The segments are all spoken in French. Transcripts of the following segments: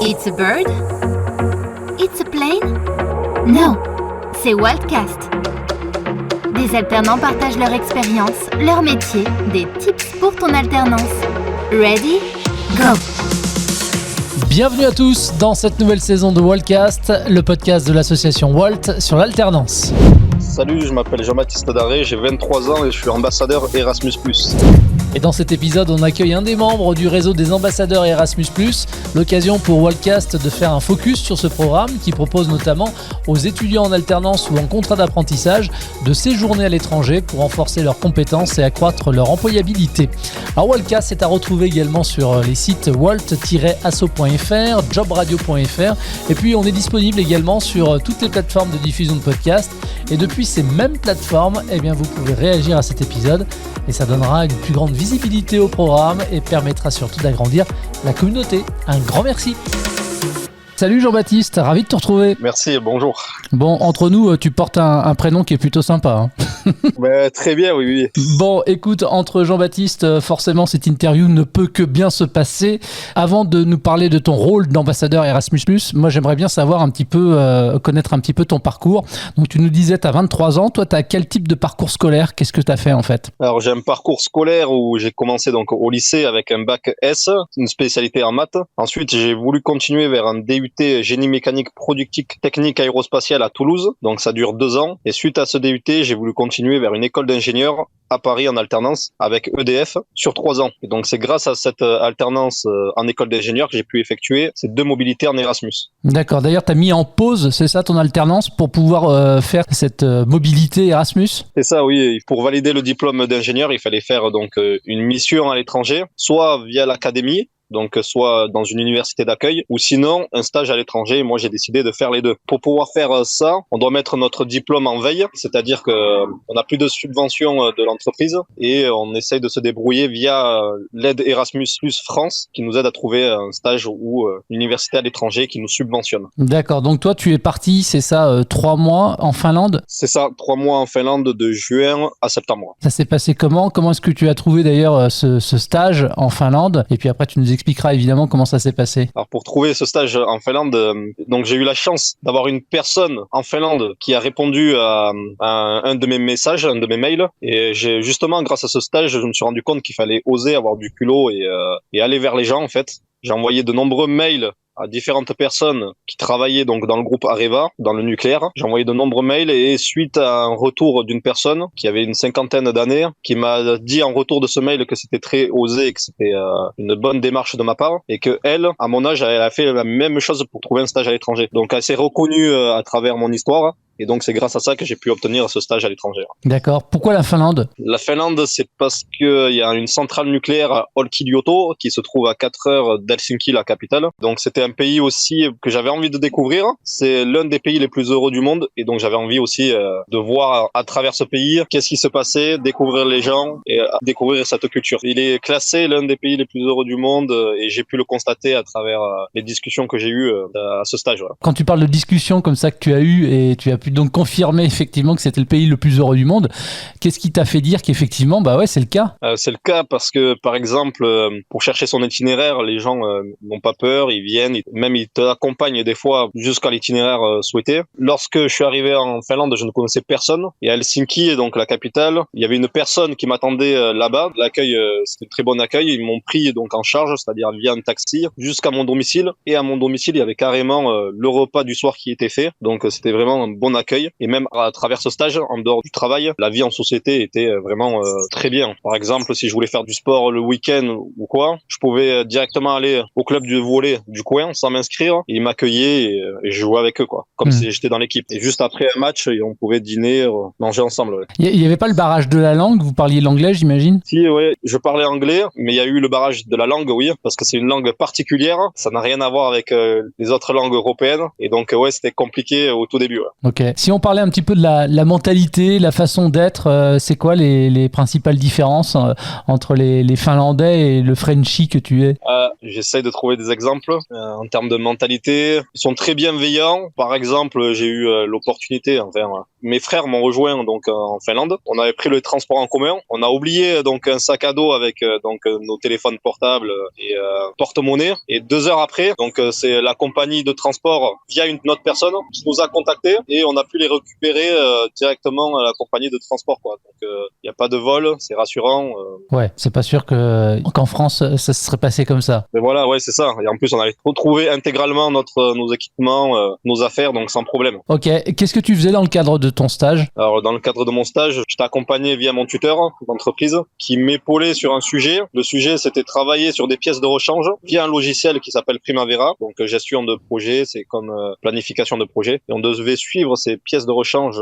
It's a bird? It's a plane? No, c'est Waltcast. Des alternants partagent leur expérience, leur métier, des tips pour ton alternance. Ready? Go! Bienvenue à tous dans cette nouvelle saison de Waltcast, le podcast de l'association Walt sur l'alternance. Salut, je m'appelle Jean-Baptiste Daré, j'ai 23 ans et je suis ambassadeur Erasmus+. Et dans cet épisode, on accueille un des membres du réseau des ambassadeurs Erasmus+, l'occasion pour Waltcast de faire un focus sur ce programme qui propose notamment aux étudiants en alternance ou en contrat d'apprentissage de séjourner à l'étranger pour renforcer leurs compétences et accroître leur employabilité. Alors Waltcast est à retrouver également sur les sites walt-asso.fr, jobradio.fr et puis on est disponible également sur toutes les plateformes de diffusion de podcasts. Et depuis ces mêmes plateformes, vous pouvez réagir à cet épisode et ça donnera une plus grande visibilité au programme et permettra surtout d'agrandir la communauté. Un grand merci. Salut Jean-Baptiste, ravi de te retrouver. Merci et bonjour. Bon, entre nous, tu portes un prénom qui est plutôt sympa. Très bien, oui. Bon, écoute, entre Jean-Baptiste, forcément, cette interview ne peut que bien se passer. Avant de nous parler de ton rôle d'ambassadeur Erasmus+, moi, j'aimerais bien savoir un petit peu, connaître un petit peu ton parcours. Donc, tu nous disais, tu as 23 ans. Toi, tu as quel type de parcours scolaire? Qu'est-ce que tu as fait, en fait? Alors, j'ai un parcours scolaire où j'ai commencé donc au lycée avec un bac S, une spécialité en maths. Ensuite, j'ai voulu continuer vers un DUT génie mécanique productique technique aérospatiale à Toulouse. Donc, ça dure 2 ans. Et suite à ce DUT, j'ai voulu continuer vers une école d'ingénieur à Paris en alternance avec EDF sur 3 ans. Et donc, c'est grâce à cette alternance en école d'ingénieur que j'ai pu effectuer ces 2 mobilités en Erasmus. D'accord. D'ailleurs, tu as mis en pause, c'est ça, ton alternance pour pouvoir faire cette mobilité Erasmus? C'est ça, oui. Pour valider le diplôme d'ingénieur, il fallait faire donc une mission à l'étranger, soit via l'académie, donc soit dans une université d'accueil, ou sinon un stage à l'étranger. Moi, j'ai décidé de faire les 2. Pour pouvoir faire ça, on doit mettre notre diplôme en veille, c'est-à-dire que on n'a plus de subvention de l'entreprise et on essaye de se débrouiller via l'aide Erasmus+ France, qui nous aide à trouver un stage ou une université à l'étranger qui nous subventionne. D'accord, donc toi, tu es parti, c'est ça, 3 mois en Finlande? C'est ça, 3 mois en Finlande de juin à septembre. Ça s'est passé comment? Comment est-ce que tu as trouvé d'ailleurs ce stage en Finlande? Et puis après, tu nous expliquera évidemment comment ça s'est passé. Alors pour trouver ce stage en Finlande, donc j'ai eu la chance d'avoir une personne en Finlande qui a répondu à un de mes messages, un de mes mails, et j'ai justement grâce à ce stage, je me suis rendu compte qu'il fallait oser avoir du culot et aller vers les gens en fait. J'ai envoyé de nombreux mails à différentes personnes qui travaillaient donc dans le groupe Areva, dans le nucléaire. J'ai envoyé de nombreux mails et suite à un retour d'une personne qui avait une 50aine d'années, qui m'a dit en retour de ce mail que c'était très osé et que c'était une bonne démarche de ma part et que elle, à mon âge, elle a fait la même chose pour trouver un stage à l'étranger. Donc elle s'est reconnue à travers mon histoire. Et donc, c'est grâce à ça que j'ai pu obtenir ce stage à l'étranger. D'accord. Pourquoi la Finlande? La Finlande, c'est parce qu'il y a une centrale nucléaire à Olkiluoto qui se trouve à 4 heures d'Helsinki, la capitale. Donc, c'était un pays aussi que j'avais envie de découvrir. C'est l'un des pays les plus heureux du monde. Et donc, j'avais envie aussi de voir à travers ce pays qu'est-ce qui se passait, découvrir les gens et découvrir cette culture. Il est classé l'un des pays les plus heureux du monde et j'ai pu le constater à travers les discussions que j'ai eues à ce stage. Ouais. Quand tu parles de discussions comme ça que tu as eues et tu as pu donc confirmer effectivement que c'était le pays le plus heureux du monde. Qu'est-ce qui t'a fait dire qu'effectivement, c'est le cas? C'est le cas parce que, par exemple, pour chercher son itinéraire, les gens n'ont pas peur, ils viennent, même ils t'accompagnent des fois jusqu'à l'itinéraire souhaité. Lorsque je suis arrivé en Finlande, je ne connaissais personne. Et à Helsinki, donc la capitale, il y avait une personne qui m'attendait là-bas. L'accueil, c'était un très bon accueil. Ils m'ont pris donc en charge, c'est-à-dire via un taxi, jusqu'à mon domicile. Et à mon domicile, il y avait carrément le repas du soir qui était fait. Donc c'était vraiment un bon accueil. Et même à travers ce stage, en dehors du travail, la vie en société était vraiment très bien. Par exemple, si je voulais faire du sport le week-end ou quoi, je pouvais directement aller au club de volley du coin sans m'inscrire. Ils m'accueillaient et je jouais avec eux, quoi. Comme si j'étais dans l'équipe. Et juste après un match, on pouvait dîner, manger ensemble. Ouais. Il y avait pas le barrage de la langue? Vous parliez l'anglais, j'imagine? Si, ouais. Je parlais anglais, mais il y a eu le barrage de la langue, oui, parce que c'est une langue particulière. Ça n'a rien à voir avec les autres langues européennes. Et donc, ouais, c'était compliqué au tout début. Ouais. Ok. Si on parlait un petit peu de la mentalité, la façon d'être, c'est quoi les principales différences entre les Finlandais et le Frenchie que tu es? J'essaie de trouver des exemples. En termes de mentalité, ils sont très bienveillants. Par exemple, j'ai eu l'opportunité, mes frères m'ont rejoint donc en Finlande. On avait pris le transport en commun. On a oublié donc un sac à dos avec nos téléphones portables et porte-monnaie. Et 2 heures après, donc c'est la compagnie de transport via une autre personne qui nous a contactés et on a pu les récupérer directement à la compagnie de transport, quoi. Donc il n'y a pas de vol, c'est rassurant. Ouais, c'est pas sûr qu'en France ça se serait passé comme ça. Mais voilà, ouais, c'est ça. Et en plus, on avait retrouvé intégralement nos équipements, nos affaires, donc sans problème. Ok, qu'est-ce que tu faisais dans le cadre de ton stage? Alors, dans le cadre de mon stage, j'étais accompagné via mon tuteur d'entreprise qui m'épaulait sur un sujet. Le sujet, c'était travailler sur des pièces de rechange via un logiciel qui s'appelle Primavera. Donc, gestion de projet, c'est comme planification de projet. Et on devait suivre ces pièces de rechange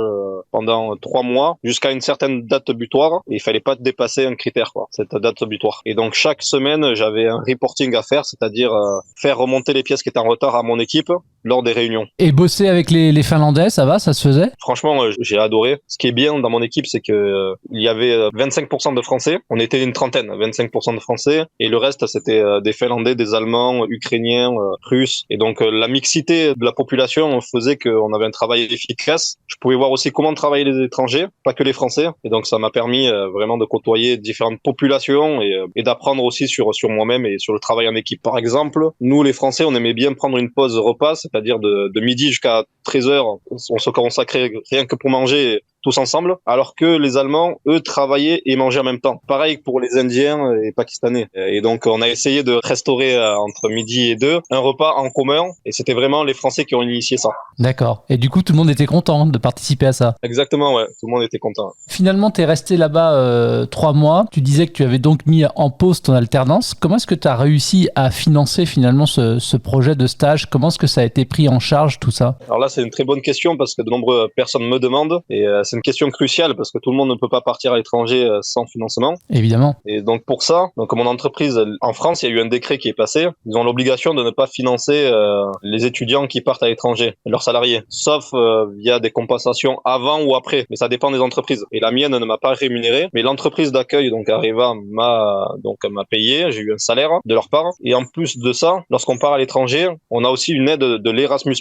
pendant 3 mois jusqu'à une certaine date butoir. Et il fallait pas dépasser un critère, quoi, cette date butoir. Et donc, chaque semaine, j'avais un reporting à faire, c'est-à-dire faire remonter les pièces qui étaient en retard à mon équipe lors des réunions. Et bosser avec les Finlandais, ça se faisait? Franchement, j'ai adoré. Ce qui est bien dans mon équipe, c'est que il y avait 25% de Français. On était une trentaine, 25% de Français, et le reste, c'était des Finlandais, des Allemands, Ukrainiens, Russes. Et donc, la mixité de la population faisait qu'on avait un travail efficace. Je pouvais voir aussi comment travailler les étrangers, pas que les Français. Et donc, ça m'a permis vraiment de côtoyer différentes populations et d'apprendre aussi sur moi-même et sur le travail en équipe. Par exemple, nous, les Français, on aimait bien prendre une pause repas, c'est-à-dire de midi jusqu'à 13h. On se consacrait rien que pour manger tous ensemble, alors que les Allemands, eux, travaillaient et mangeaient en même temps. Pareil pour les Indiens et Pakistanais. Et donc, on a essayé de restaurer entre midi et 2 un repas en commun, et c'était vraiment les Français qui ont initié ça. D'accord. Et du coup, tout le monde était content de participer à ça. Exactement, ouais. Tout le monde était content. Finalement, tu es resté là-bas 3 mois. Tu disais que tu avais donc mis en pause ton alternance. Comment est-ce que tu as réussi à financer finalement ce projet de stage? Comment est-ce que ça a été pris en charge, tout ça? Alors là, c'est une très bonne question parce que de nombreuses personnes me demandent, et c'est une question cruciale parce que tout le monde ne peut pas partir à l'étranger sans financement. Évidemment. Et donc pour ça, donc mon entreprise en France, il y a eu un décret qui est passé. Ils ont l'obligation de ne pas financer les étudiants qui partent à l'étranger, leurs salariés, sauf via des compensations avant ou après. Mais ça dépend des entreprises. Et la mienne ne m'a pas rémunéré, mais l'entreprise d'accueil, donc Areva, m'a payé. J'ai eu un salaire de leur part. Et en plus de ça, lorsqu'on part à l'étranger, on a aussi une aide de l'Erasmus+.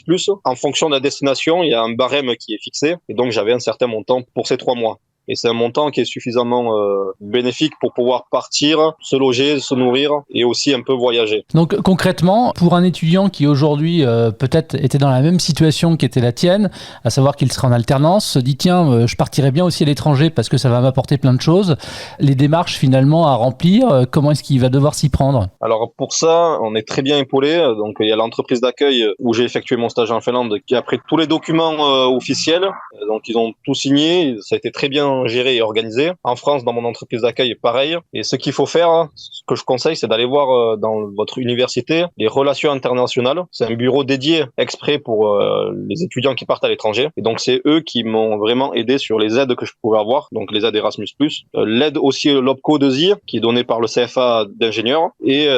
En fonction de la destination, il y a un barème qui est fixé. Et donc j'avais un certain montant pour ces 3 mois. Et c'est un montant qui est suffisamment bénéfique pour pouvoir partir, se loger, se nourrir et aussi un peu voyager. Donc concrètement, pour un étudiant qui aujourd'hui peut-être était dans la même situation qu'était la tienne, à savoir qu'il serait en alternance, se dit tiens, je partirais bien aussi à l'étranger parce que ça va m'apporter plein de choses, les démarches finalement à remplir, comment est-ce qu'il va devoir s'y prendre? Alors pour ça, on est très bien épaulé. Donc il y a l'entreprise d'accueil où j'ai effectué mon stage en Finlande qui a pris tous les documents officiels. Donc ils ont tout signé, ça a été très bien géré et organisé. En France, dans mon entreprise d'accueil, pareil. Et ce qu'il faut faire, ce que je conseille, c'est d'aller voir dans votre université les relations internationales. C'est un bureau dédié exprès pour les étudiants qui partent à l'étranger. Et donc, c'est eux qui m'ont vraiment aidé sur les aides que je pouvais avoir. Donc, les aides Erasmus+. L'aide aussi l'OPCO 2I, qui est donnée par le CFA d'ingénieurs. Et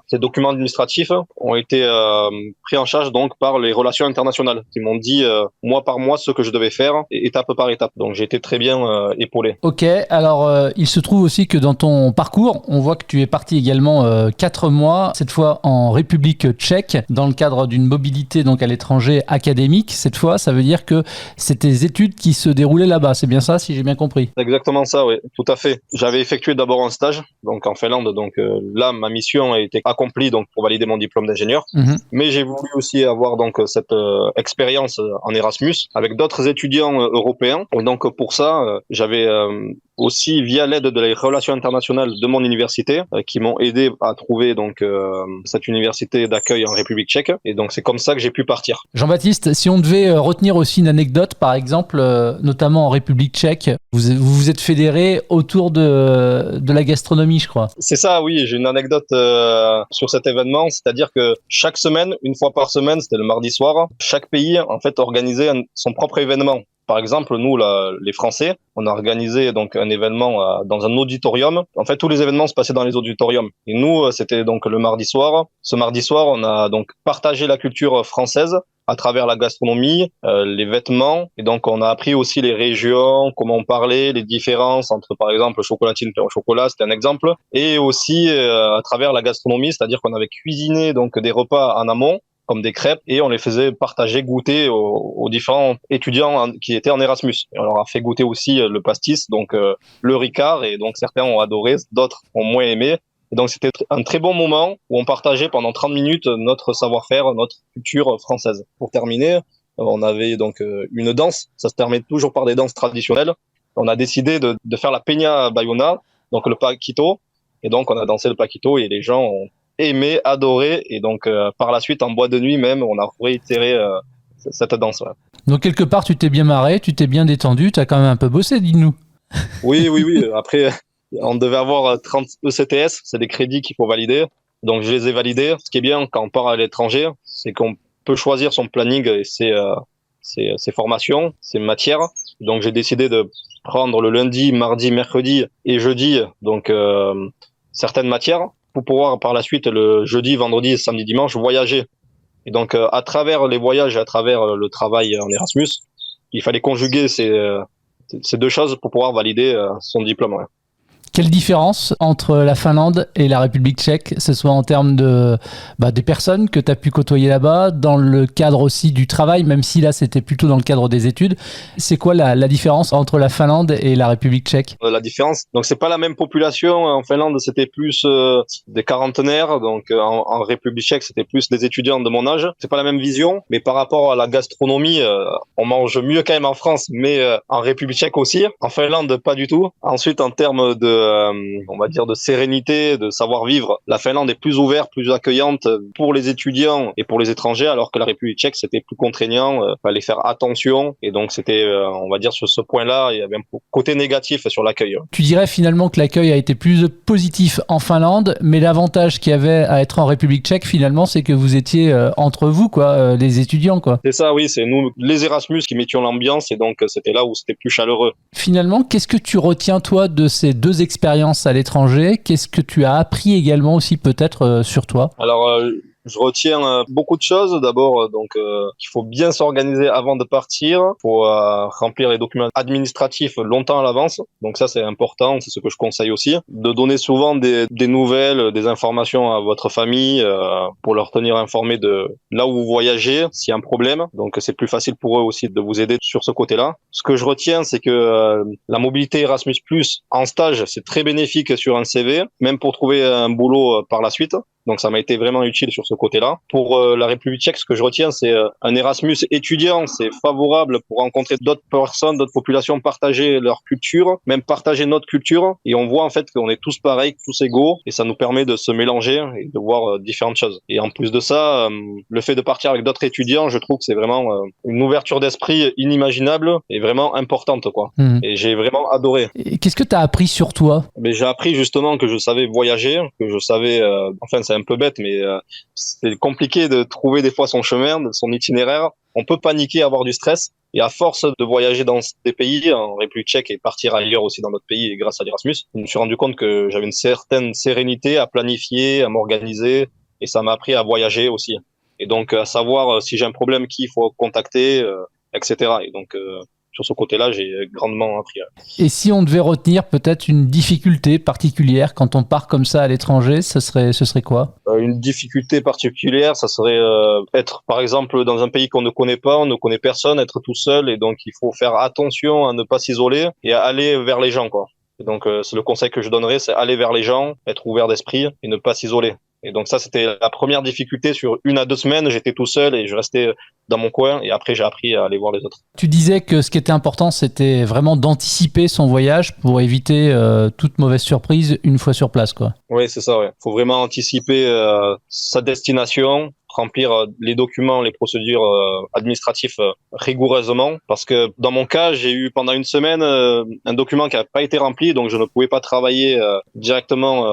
ces documents administratifs ont été pris en charge donc par les relations internationales, qui m'ont dit mois par mois ce que je devais faire, étape par étape. Donc, j'ai été très bien épaulé. Ok, alors il se trouve aussi que dans ton parcours, on voit que tu es parti également 4 mois, cette fois en République tchèque, dans le cadre d'une mobilité donc à l'étranger académique. Cette fois, ça veut dire que c'est tes études qui se déroulaient là-bas, c'est bien ça, si j'ai bien compris? C'est exactement ça, oui, tout à fait. J'avais effectué d'abord un stage donc en Finlande, donc là ma mission a été accomplie donc pour valider mon diplôme d'ingénieur. Mais j'ai voulu aussi avoir donc cette expérience en Erasmus avec d'autres étudiants européens. Et donc pour ça, j'avais aussi via l'aide de les relations internationales de mon université qui m'ont aidé à trouver donc cette université d'accueil en République tchèque. Et donc c'est comme ça que j'ai pu partir. Jean-Baptiste, si on devait retenir aussi une anecdote, par exemple, notamment en République tchèque, vous vous êtes fédéré autour de la gastronomie, je crois. C'est ça, oui. J'ai une anecdote sur cet événement, c'est-à-dire que chaque semaine, une fois par semaine, c'était le mardi soir, chaque pays en fait organisait son propre événement. Par exemple, nous, les Français, on a organisé donc un événement dans un auditorium. En fait, tous les événements se passaient dans les auditoriums. Et nous, c'était donc le mardi soir. Ce mardi soir, on a donc partagé la culture française à travers la gastronomie, les vêtements. Et donc, on a appris aussi les régions, comment on parlait, les différences entre, par exemple, chocolatine, pain au chocolat, c'était un exemple. Et aussi à travers la gastronomie, c'est-à-dire qu'on avait cuisiné donc des repas en amont, comme des crêpes, et on les faisait partager, goûter aux différents étudiants qui étaient en Erasmus. Et on leur a fait goûter aussi le pastis, donc le Ricard, et donc certains ont adoré, d'autres ont moins aimé. Et donc c'était un très bon moment où on partageait pendant 30 minutes notre savoir-faire, notre culture française. Pour terminer, on avait donc une danse, ça se termine toujours par des danses traditionnelles. On a décidé de faire la Peña Bayona, donc le Paquito, et donc on a dansé le Paquito et les gens ont aimé, adoré, et donc par la suite en boîte de nuit même, on a réitéré cette danse. Ouais. Donc quelque part, tu t'es bien marré, tu t'es bien détendu, tu as quand même un peu bossé, dis-nous. Oui. Après, on devait avoir 30 ECTS, c'est des crédits qu'il faut valider. Donc je les ai validés. Ce qui est bien quand on part à l'étranger, c'est qu'on peut choisir son planning et ses formations, ses matières. Donc j'ai décidé de prendre le lundi, mardi, mercredi et jeudi donc certaines matières pour pouvoir par la suite le jeudi, vendredi, samedi, dimanche voyager. Et donc à travers les voyages, à travers le travail en Erasmus, il fallait conjuguer ces deux choses pour pouvoir valider son diplôme. Ouais. Quelle différence entre la Finlande et la République tchèque, que ce soit en termes des personnes que tu as pu côtoyer là-bas, dans le cadre aussi du travail, même si là c'était plutôt dans le cadre des études. C'est quoi la différence entre la Finlande et la République tchèque ? La différence, donc c'est pas la même population. En Finlande, c'était plus des quarantenaires, donc en République tchèque, c'était plus des étudiants de mon âge. C'est pas la même vision, mais par rapport à la gastronomie, on mange mieux quand même en France, mais en République tchèque aussi. En Finlande, pas du tout. Ensuite, en termes on va dire de sérénité, de savoir-vivre, la Finlande est plus ouverte, plus accueillante pour les étudiants et pour les étrangers, alors que la République tchèque, c'était plus contraignant, fallait faire attention, et donc c'était, on va dire, sur ce point-là, il y avait un côté négatif sur l'accueil. Tu dirais finalement que l'accueil a été plus positif en Finlande, mais l'avantage qu'il y avait à être en République tchèque, finalement, c'est que vous étiez entre vous, quoi, les étudiants, quoi. C'est ça, oui, c'est nous, les Erasmus, qui mettions l'ambiance, et donc c'était là où c'était plus chaleureux. Finalement, qu'est-ce que tu retiens, toi, de ces deux expériences à l'étranger ? Qu'est-ce que tu as appris également aussi peut-être sur toi ? Alors, je retiens beaucoup de choses. D'abord, donc, qu'il faut bien s'organiser avant de partir. Il faut remplir les documents administratifs longtemps à l'avance. Donc ça, c'est important. C'est ce que je conseille aussi. De donner souvent des nouvelles, des informations à votre famille pour leur tenir informés de là où vous voyagez, s'il y a un problème. Donc c'est plus facile pour eux aussi de vous aider sur ce côté-là. Ce que je retiens, c'est que la mobilité Erasmus+, en stage, c'est très bénéfique sur un CV, même pour trouver un boulot par la suite. Donc ça m'a été vraiment utile sur ce côté-là. Pour la République tchèque, ce que je retiens, c'est un Erasmus étudiant. C'est favorable pour rencontrer d'autres personnes, d'autres populations, partager leur culture, même partager notre culture. Et on voit en fait qu'on est tous pareils, tous égaux. Et ça nous permet de se mélanger et de voir différentes choses. Et en plus de ça, le fait de partir avec d'autres étudiants, je trouve que c'est vraiment une ouverture d'esprit inimaginable et vraiment importante, quoi. Et j'ai vraiment adoré. Et qu'est-ce que tu as appris sur toi ? Mais j'ai appris justement que je savais voyager, que je savais... enfin, c'est un peu bête, mais c'est compliqué de trouver des fois son chemin, son itinéraire. On peut paniquer, avoir du stress. Et à force de voyager dans des pays, en République tchèque et partir ailleurs aussi dans d'autres pays, et grâce à l'Erasmus, je me suis rendu compte que j'avais une certaine sérénité à planifier, à m'organiser. Et ça m'a appris à voyager aussi. Et donc, à savoir si j'ai un problème, qui il faut contacter, etc. Et donc... sur ce côté-là, j'ai grandement appris. Et si on devait retenir peut-être une difficulté particulière quand on part comme ça à l'étranger, ce serait quoi ? Une difficulté particulière, ça serait être, par exemple, dans un pays qu'on ne connaît pas, on ne connaît personne, être tout seul, et donc il faut faire attention à ne pas s'isoler et à aller vers les gens, quoi. Et donc, c'est le conseil que je donnerais, c'est aller vers les gens, être ouvert d'esprit et ne pas s'isoler. Et donc ça, c'était la première difficulté. Sur 1 à 2 semaines, j'étais tout seul et je restais dans mon coin. Et après, j'ai appris à aller voir les autres. Tu disais que ce qui était important, c'était vraiment d'anticiper son voyage pour éviter toute mauvaise surprise une fois sur place, quoi. Oui, c'est ça, ouais. Faut vraiment anticiper sa destination, remplir les documents, les procédures administratives rigoureusement. Parce que dans mon cas, j'ai eu pendant 1 semaine un document qui n'a pas été rempli, donc je ne pouvais pas travailler directement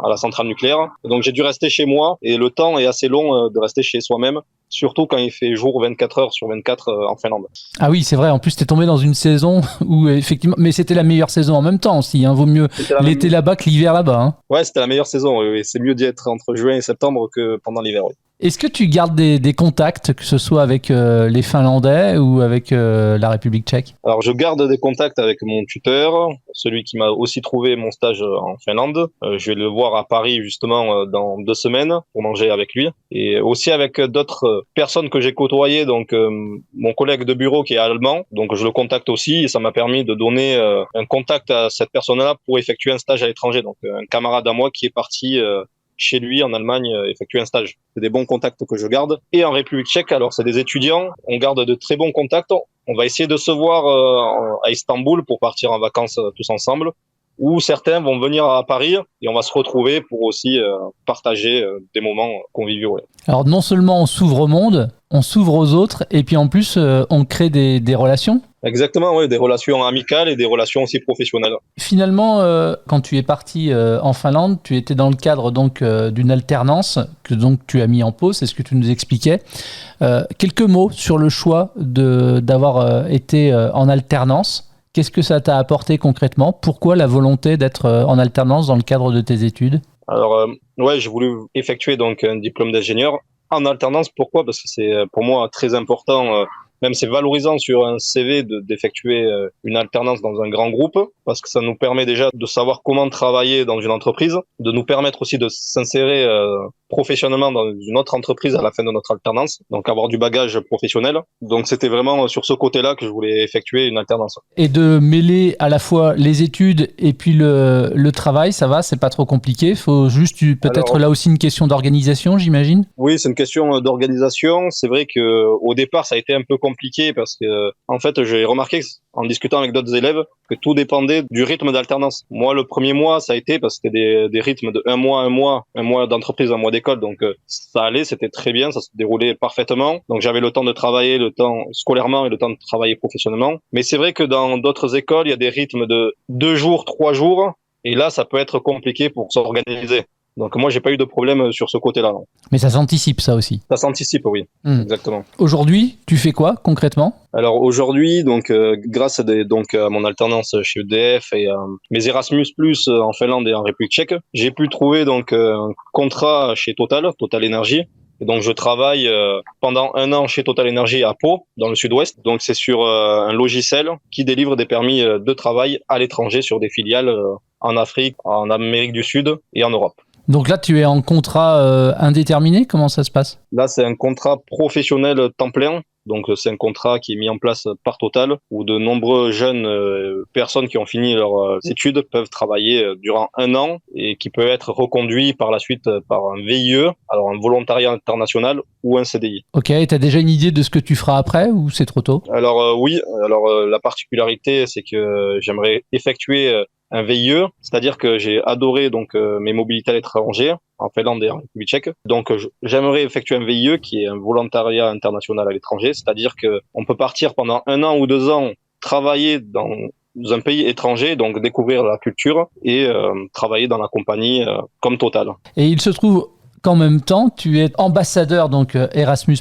à la centrale nucléaire. Donc j'ai dû rester chez moi, et le temps est assez long de rester chez soi-même, surtout quand il fait jour 24 heures sur 24 en Finlande. Ah oui, c'est vrai, en plus t'es tombé dans une saison où effectivement, mais c'était la meilleure saison en même temps aussi, hein. Vaut mieux l'été là-bas que l'hiver là-bas, hein. Ouais, c'était la meilleure saison, oui. C'est mieux d'y être entre juin et septembre que pendant l'hiver, oui. Est-ce que tu gardes des contacts, que ce soit avec les Finlandais ou avec la République tchèque? Alors, je garde des contacts avec mon tuteur, celui qui m'a aussi trouvé mon stage en Finlande. Je vais le voir à Paris, justement, dans 2 semaines pour manger avec lui. Et aussi avec d'autres personnes que j'ai côtoyées, donc mon collègue de bureau qui est allemand, donc je le contacte aussi et ça m'a permis de donner un contact à cette personne-là pour effectuer un stage à l'étranger. Donc, un camarade à moi qui est parti chez lui en Allemagne effectuer un stage. C'est des bons contacts que je garde. Et en République tchèque, alors c'est des étudiants, on garde de très bons contacts. On va essayer de se voir à Istanbul pour partir en vacances tous ensemble. Ou certains vont venir à Paris et on va se retrouver pour aussi partager des moments conviviaux. Ouais. Alors non seulement on s'ouvre au monde, on s'ouvre aux autres et puis en plus on crée des relations. Exactement, oui, des relations amicales et des relations aussi professionnelles. Finalement, quand tu es parti en Finlande, tu étais dans le cadre donc d'une alternance que donc tu as mis en pause, c'est ce que tu nous expliquais. Quelques mots sur le choix d'avoir été en alternance. Qu'est-ce que ça t'a apporté concrètement? Pourquoi la volonté d'être en alternance dans le cadre de tes études? Alors, ouais, j'ai voulu effectuer donc un diplôme d'ingénieur en alternance. Pourquoi? Parce que c'est pour moi très important. Même c'est valorisant sur un CV d'effectuer une alternance dans un grand groupe parce que ça nous permet déjà de savoir comment travailler dans une entreprise, de nous permettre aussi de s'insérer professionnellement dans une autre entreprise à la fin de notre alternance, donc avoir du bagage professionnel. Donc c'était vraiment sur ce côté-là que je voulais effectuer une alternance. Et de mêler à la fois les études et puis le travail, ça va, c'est pas trop compliqué. Faut juste peut-être là aussi une question d'organisation, j'imagine. Oui, c'est une question d'organisation. C'est vrai que au départ, ça a été un peu compliqué parce que en fait, j'ai remarqué en discutant avec d'autres élèves que tout dépendait du rythme d'alternance. Moi, le premier mois, ça a été parce que c'était des rythmes de un mois d'entreprise, un mois d'école. Donc, ça allait, c'était très bien, ça se déroulait parfaitement. Donc, j'avais le temps de travailler, le temps scolairement et le temps de travailler professionnellement. Mais c'est vrai que dans d'autres écoles, il y a des rythmes de 2 jours, 3 jours. Et là, ça peut être compliqué pour s'organiser. Donc moi, j'ai pas eu de problème sur ce côté-là. Non. Mais ça s'anticipe, ça aussi. Ça s'anticipe, oui. Exactement. Aujourd'hui, tu fais quoi concrètement? Alors aujourd'hui, donc grâce à mon alternance chez EDF et mes Erasmus+ en Finlande et en République tchèque, j'ai pu trouver donc un contrat chez Total Energy. Et donc je travaille pendant 1 an chez Total Energy à Pau, dans le sud-ouest. Donc c'est sur un logiciel qui délivre des permis de travail à l'étranger sur des filiales en Afrique, en Amérique du Sud et en Europe. Donc là, tu es en contrat indéterminé, comment ça se passe? Là, c'est un contrat professionnel temps plein. Donc, c'est un contrat qui est mis en place par Total, où de nombreux jeunes personnes qui ont fini leurs études peuvent travailler durant 1 an et qui peut être reconduit par la suite par un VIE, alors un volontariat international ou un CDI. Ok, et tu as déjà une idée de ce que tu feras après ou c'est trop tôt? Alors oui, la particularité, c'est que j'aimerais effectuer un VIE, c'est-à-dire que j'ai adoré donc mes mobilités à l'étranger en Finlande et en République tchèque. Donc j'aimerais effectuer un VIE qui est un volontariat international à l'étranger, c'est-à-dire que on peut partir pendant 1 an ou 2 ans travailler dans un pays étranger, donc découvrir la culture et travailler dans la compagnie comme Total. Et il se trouve qu'en même temps, tu es ambassadeur donc Erasmus+.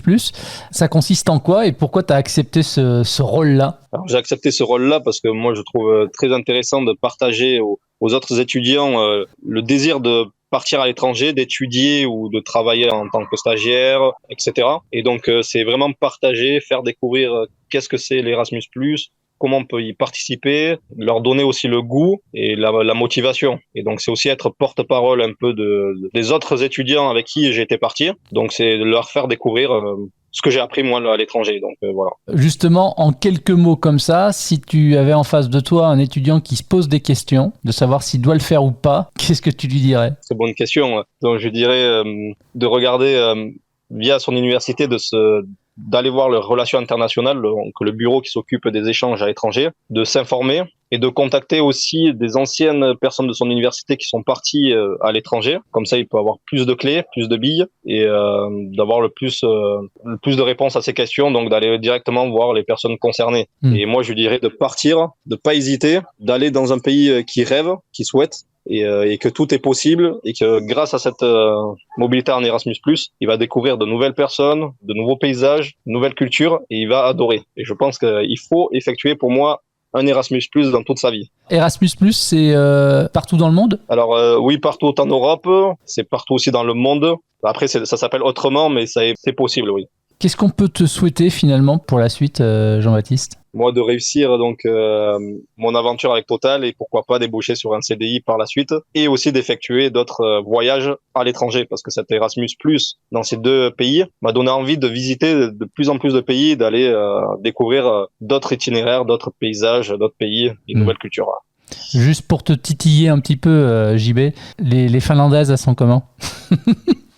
Ça consiste en quoi et pourquoi tu as accepté ce rôle-là? Alors, j'ai accepté ce rôle-là parce que moi, je trouve très intéressant de partager aux autres étudiants le désir de partir à l'étranger, d'étudier ou de travailler en tant que stagiaire, etc. Et donc, c'est vraiment partager, faire découvrir qu'est-ce que c'est l'Erasmus+, comment on peut y participer, leur donner aussi le goût et la motivation. Et donc, c'est aussi être porte-parole un peu des autres étudiants avec qui j'ai été parti. Donc, c'est leur faire découvrir ce que j'ai appris moi à l'étranger. Donc, voilà. Justement, en quelques mots comme ça, si tu avais en face de toi un étudiant qui se pose des questions, de savoir s'il doit le faire ou pas, qu'est-ce que tu lui dirais? C'est une bonne question. Donc, je dirais de regarder via son université d'aller voir les relations internationales, donc le bureau qui s'occupe des échanges à l'étranger, de s'informer et de contacter aussi des anciennes personnes de son université qui sont parties à l'étranger. Comme ça, il peut avoir plus de clés, plus de billes et d'avoir le plus de réponses à ces questions, donc d'aller directement voir les personnes concernées. Et moi, je dirais de partir, de pas hésiter, d'aller dans un pays qui rêve, qui souhaite, et que tout est possible et que grâce à cette mobilité en Erasmus+, il va découvrir de nouvelles personnes, de nouveaux paysages, de nouvelles cultures et il va adorer. Et je pense qu'il faut effectuer pour moi un Erasmus+ dans toute sa vie. Erasmus+, c'est partout dans le monde ? Alors oui, partout en Europe, c'est partout aussi dans le monde. Après, ça s'appelle autrement, mais c'est possible, oui. Qu'est-ce qu'on peut te souhaiter finalement pour la suite, Jean-Baptiste ? Moi, de réussir donc mon aventure avec Total et pourquoi pas déboucher sur un CDI par la suite, et aussi d'effectuer d'autres voyages à l'étranger, parce que cet Erasmus+ dans ces 2 pays m'a donné envie de visiter de plus en plus de pays, d'aller découvrir d'autres itinéraires, d'autres paysages, d'autres pays, une nouvelle culture. Juste pour te titiller un petit peu, JB, les Finlandaises, elles sont comment ?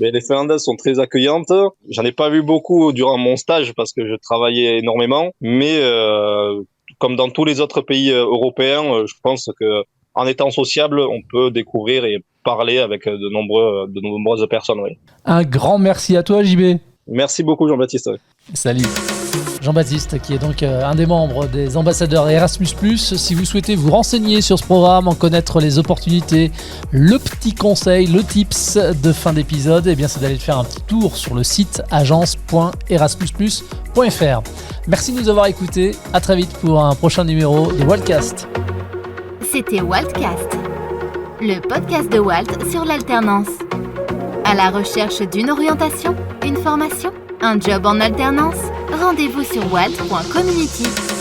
Mais les Finlandaises sont très accueillantes. J'en ai pas vu beaucoup durant mon stage parce que je travaillais énormément. Mais comme dans tous les autres pays européens, je pense que en étant sociable, on peut découvrir et parler avec de nombreuses personnes. Oui. Un grand merci à toi, JB. Merci beaucoup, Jean-Baptiste. Salut. Jean-Baptiste, qui est donc un des membres des ambassadeurs Erasmus+. Si vous souhaitez vous renseigner sur ce programme, en connaître les opportunités, le petit conseil, le tips de fin d'épisode, eh bien c'est d'aller faire un petit tour sur le site agence.erasmusplus.fr. Merci de nous avoir écoutés. À très vite pour un prochain numéro de Waltcast. C'était Waltcast, le podcast de Walt sur l'alternance. À la recherche d'une orientation, une formation, un job en alternance, rendez-vous sur walt.community.